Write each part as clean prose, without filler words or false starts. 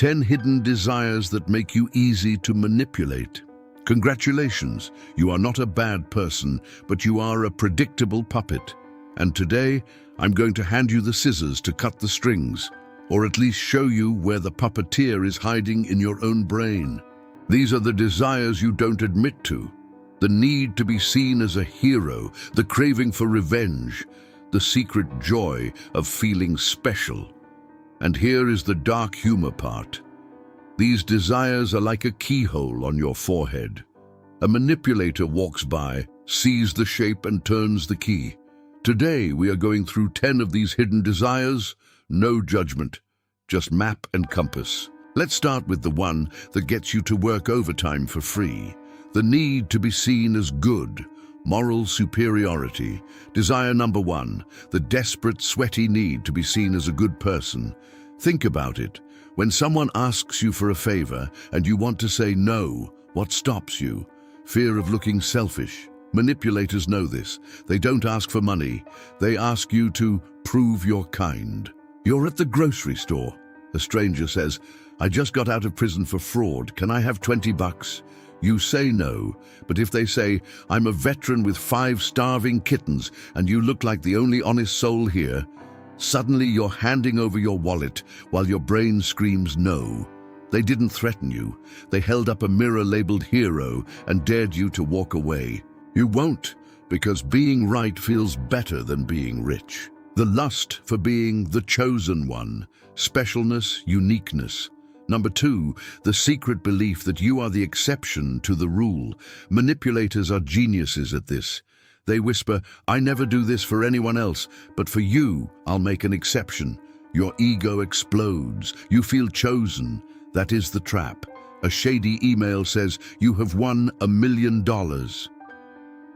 10 hidden desires that make you easy to manipulate. Congratulations, you are not a bad person, but you are a predictable puppet. And today, I'm going to hand you the scissors to cut the strings, or at least show you where the puppeteer is hiding in your own brain. These are the desires you don't admit to. The need to be seen as a hero, the craving for revenge, the secret joy of feeling special. And here is the dark humor part. These desires are like a keyhole on your forehead. A manipulator walks by, sees the shape and turns the key. Today we are going through 10 of these hidden desires. No judgment, just map and compass. Let's start with the one that gets you to work overtime for free. The need to be seen as good. Moral superiority. Desire number 1, the desperate, sweaty need to be seen as a good person. Think about it. When someone asks you for a favor and you want to say no, what stops you? Fear of looking selfish. Manipulators know this. They don't ask for money. They ask you to prove you're kind. You're at the grocery store. A stranger says, "I just got out of prison for fraud. Can I have 20 bucks?" You say no, but if they say, "I'm a veteran with 5 starving kittens and you look like the only honest soul here," suddenly you're handing over your wallet while your brain screams no. They didn't threaten you. They held up a mirror labeled hero and dared you to walk away. You won't, because being right feels better than being rich. The lust for being the chosen one, specialness, uniqueness. Number 2, the secret belief that you are the exception to the rule. Manipulators are geniuses at this. They whisper, "I never do this for anyone else, but for you, I'll make an exception." Your ego explodes. You feel chosen. That is the trap. A shady email says, "You have won $1 million."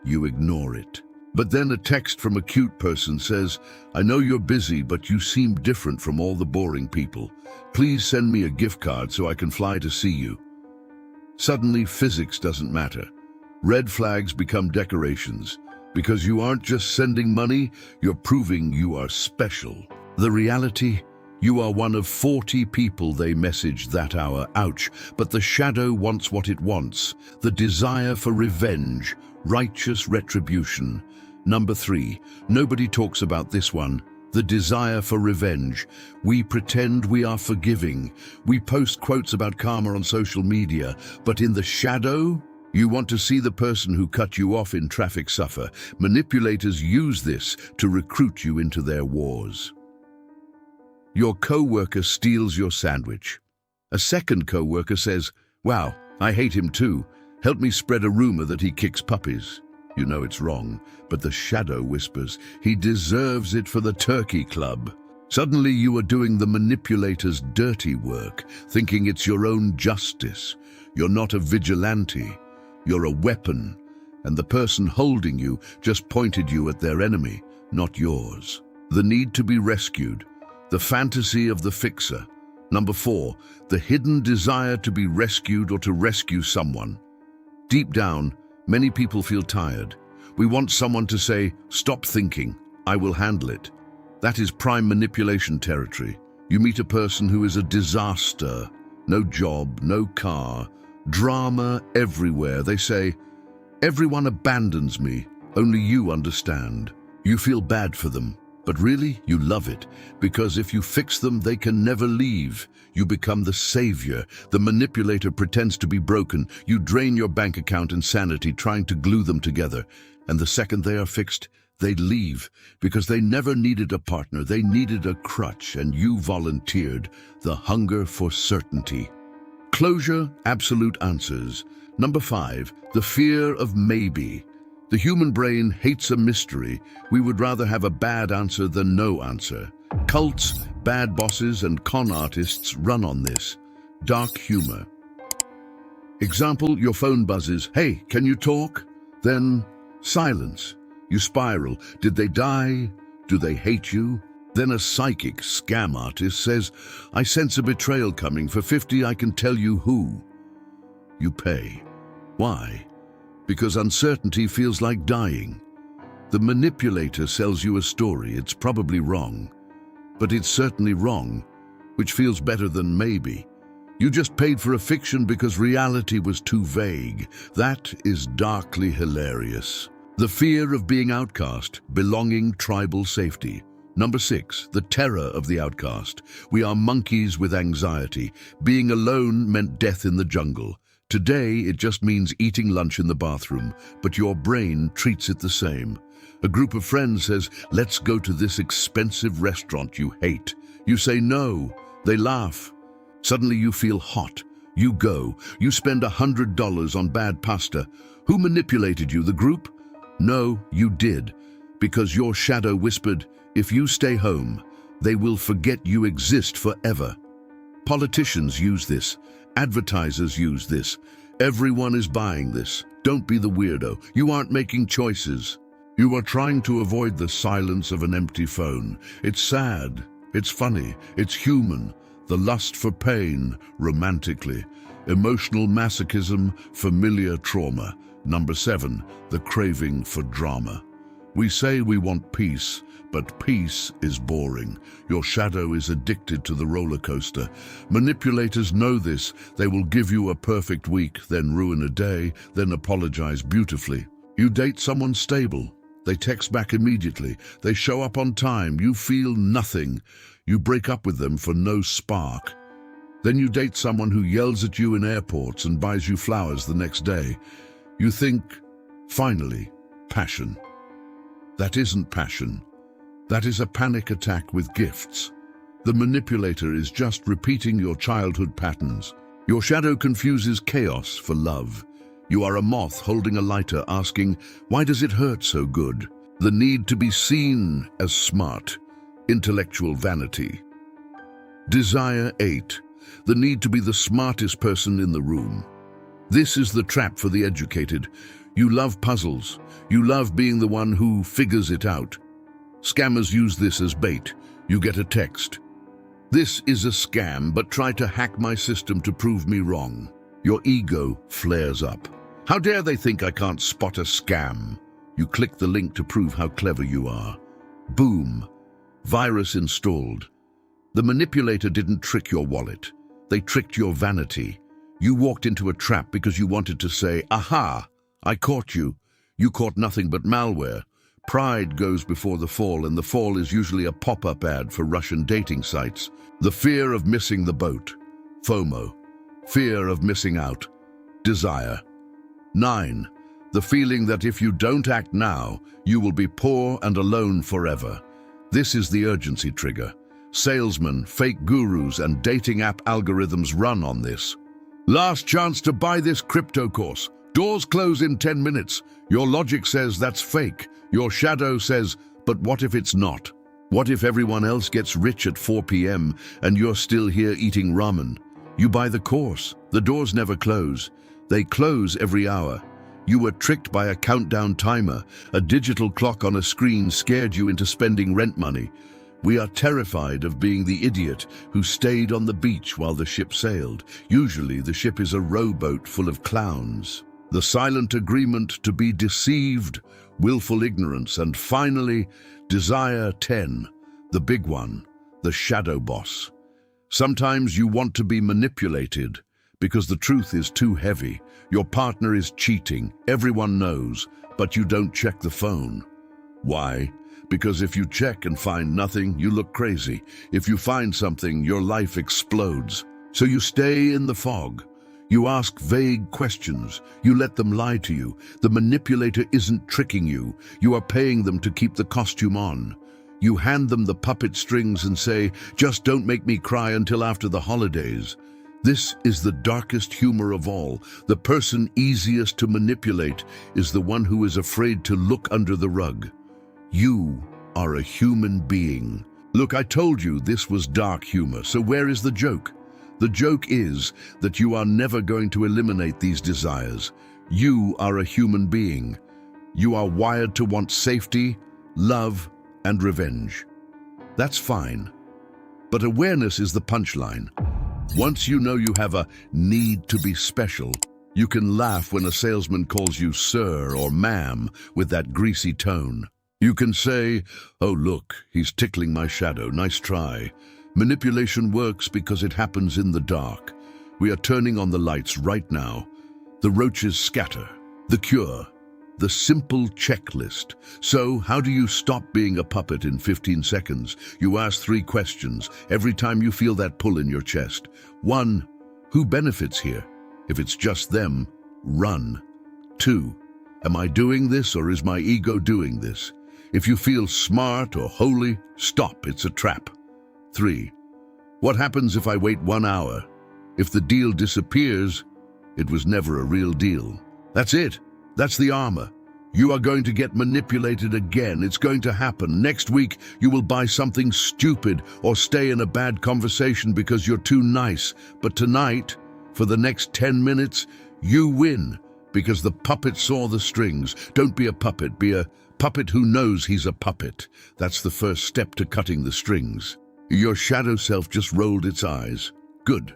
You ignore it. But then a text from a cute person says, "I know you're busy, but you seem different from all the boring people. Please send me a gift card so I can fly to see you." Suddenly, physics doesn't matter. Red flags become decorations. Because you aren't just sending money, you're proving you are special. The reality? You are one of 40 people they messaged that hour. Ouch. But the shadow wants what it wants. The desire for revenge. Righteous retribution. Number 3. Nobody talks about this one. The desire for revenge. We pretend we are forgiving. We post quotes about karma on social media. But in the shadow, you want to see the person who cut you off in traffic suffer. Manipulators use this to recruit you into their wars. Your co-worker steals your sandwich. A second co-worker says, "Wow, I hate him too. Help me spread a rumor that he kicks puppies." You know it's wrong, but the shadow whispers, "He deserves it for the turkey club." Suddenly you are doing the manipulator's dirty work, thinking it's your own justice. You're not a vigilante. You're a weapon, and the person holding you just pointed you at their enemy, not yours. The need to be rescued. The fantasy of the fixer. Number 4, the hidden desire to be rescued or to rescue someone. Deep down, many people feel tired. We want someone to say, "Stop thinking, I will handle it." That is prime manipulation territory. You meet a person who is a disaster. No job, no car, drama everywhere. They say, "Everyone abandons me, only you understand." You feel bad for them. But really, you love it, because if you fix them, they can never leave. You become the savior. The manipulator pretends to be broken. You drain your bank account and sanity trying to glue them together. And the second they are fixed, they leave, because they never needed a partner. They needed a crutch, and you volunteered. The hunger for certainty. Closure, absolute answers. Number 5, the fear of maybe. The human brain hates a mystery. We would rather have a bad answer than no answer. Cults, bad bosses, and con artists run on this. Dark humor. Example, your phone buzzes, "Hey, can you talk?" Then silence. You spiral. Did they die? Do they hate you? Then a psychic scam artist says, "I sense a betrayal coming. For 50, I can tell you who." You pay. Why? Because uncertainty feels like dying. The manipulator sells you a story. It's probably wrong, but it's certainly wrong, which feels better than maybe. You just paid for a fiction because reality was too vague. That is darkly hilarious. The fear of being outcast, belonging, tribal safety. Number 6, the terror of the outcast. We are monkeys with anxiety. Being alone meant death in the jungle. Today, it just means eating lunch in the bathroom, but your brain treats it the same. A group of friends says, let's go to this expensive restaurant you hate. You say no. They laugh. Suddenly you feel hot. You go. You spend $100 on bad pasta. Who manipulated you, the group? No, you did. Because your shadow whispered, if you stay home, they will forget you exist forever. Politicians use this. Advertisers use this. Everyone is buying this. Don't be the weirdo. You aren't making choices. You are trying to avoid the silence of an empty phone. It's sad. It's funny. It's human. The lust for pain, romantically. Emotional masochism, familiar trauma. Number 7, the craving for drama. We say we want peace, but peace is boring. Your shadow is addicted to the roller coaster. Manipulators know this. They will give you a perfect week, then ruin a day, then apologize beautifully. You date someone stable. They text back immediately. They show up on time. You feel nothing. You break up with them for no spark. Then you date someone who yells at you in airports and buys you flowers the next day. You think, finally, passion. That isn't passion. That is a panic attack with gifts. The manipulator is just repeating your childhood patterns. Your shadow confuses chaos for love. You are a moth holding a lighter asking, why does it hurt so good? The need to be seen as smart. Intellectual vanity. Desire 8. The need to be the smartest person in the room. This is the trap for the educated. You love puzzles. You love being the one who figures it out. Scammers use this as bait. You get a text. This is a scam, but try to hack my system to prove me wrong. Your ego flares up. How dare they think I can't spot a scam? You click the link to prove how clever you are. Boom. Virus installed. The manipulator didn't trick your wallet. They tricked your vanity. You walked into a trap because you wanted to say, aha, I caught you. You caught nothing but malware. Pride goes before the fall, and the fall is usually a pop-up ad for Russian dating sites. The fear of missing the boat. FOMO. Fear of missing out. Desire. 9. The feeling that if you don't act now, you will be poor and alone forever. This is the urgency trigger. Salesmen, fake gurus, and dating app algorithms run on this. Last chance to buy this crypto course. Doors close in 10 minutes. Your logic says that's fake. Your shadow says, but what if it's not? What if everyone else gets rich at 4 p.m. and you're still here eating ramen? You buy the course. The doors never close. They close every hour. You were tricked by a countdown timer. A digital clock on a screen scared you into spending rent money. We are terrified of being the idiot who stayed on the beach while the ship sailed. Usually the ship is a rowboat full of clowns. The silent agreement to be deceived, willful ignorance, and finally, desire 10, the big one, the shadow boss. Sometimes you want to be manipulated because the truth is too heavy. Your partner is cheating, everyone knows, but you don't check the phone. Why? Because if you check and find nothing, you look crazy. If you find something, your life explodes. So you stay in the fog. You ask vague questions. You let them lie to you. The manipulator isn't tricking you. You are paying them to keep the costume on. You hand them the puppet strings and say, just don't make me cry until after the holidays. This is the darkest humor of all. The person easiest to manipulate is the one who is afraid to look under the rug. You are a human being. Look, I told you this was dark humor, so where is the joke? The joke is that you are never going to eliminate these desires. You are a human being. You are wired to want safety, love, and revenge. That's fine. But awareness is the punchline. Once you know you have a need to be special, you can laugh when a salesman calls you sir or ma'am with that greasy tone. You can say, oh look, he's tickling my shadow, nice try. Manipulation works because it happens in the dark. We are turning on the lights right now. The roaches scatter. The cure. The simple checklist. So, how do you stop being a puppet in 15 seconds? You ask 3 questions every time you feel that pull in your chest. 1. Who benefits here? If it's just them, run. 2. Am I doing this or is my ego doing this? If you feel smart or holy, stop, it's a trap. 3. What happens if I wait 1 hour? If the deal disappears, it was never a real deal. That's it. That's the armor. You are going to get manipulated again. It's going to happen. Next week, you will buy something stupid or stay in a bad conversation because you're too nice. But tonight, for the next 10 minutes, you win because the puppet saw the strings. Don't be a puppet. Be a puppet who knows he's a puppet. That's the first step to cutting the strings. Your shadow self just rolled its eyes. Good.